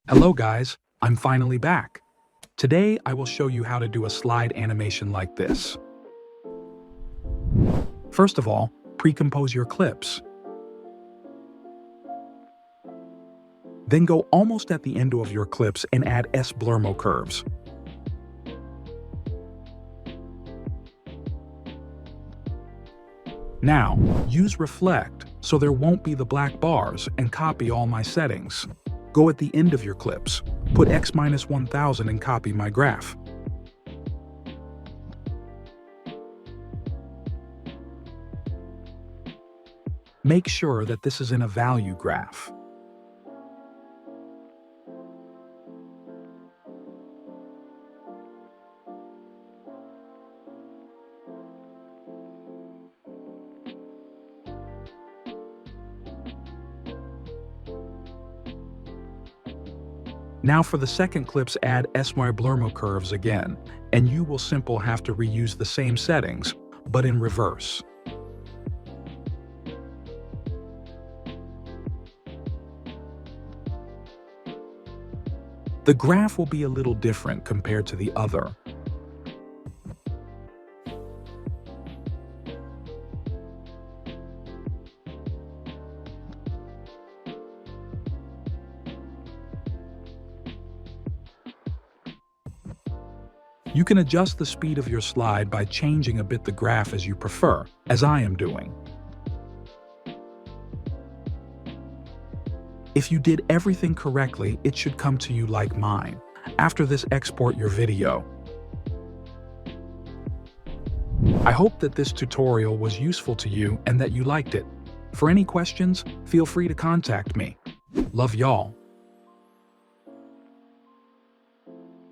Hello guys, I'm finally back. Today I will show you how to do a slide animation like this. First of all, pre-compose your clips. Then go almost at the end of your clips and add blurmo curves. Now, use reflect so there won't be the black bars and copy all my settings. Go at the end of your clips, put X-1000 and copy my graph. Make sure that this is in a value graph. Now for the second clips, add SY blurmo curves again, and you will simply have to reuse the same settings, but in reverse. The graph will be a little different compared to the other. You can adjust the speed of your slide by changing a bit the graph as you prefer, as I am doing. If you did everything correctly, it should come to you like mine. After this, export your video. I hope that this tutorial was useful to you and that you liked it. For any questions, feel free to contact me. Love y'all.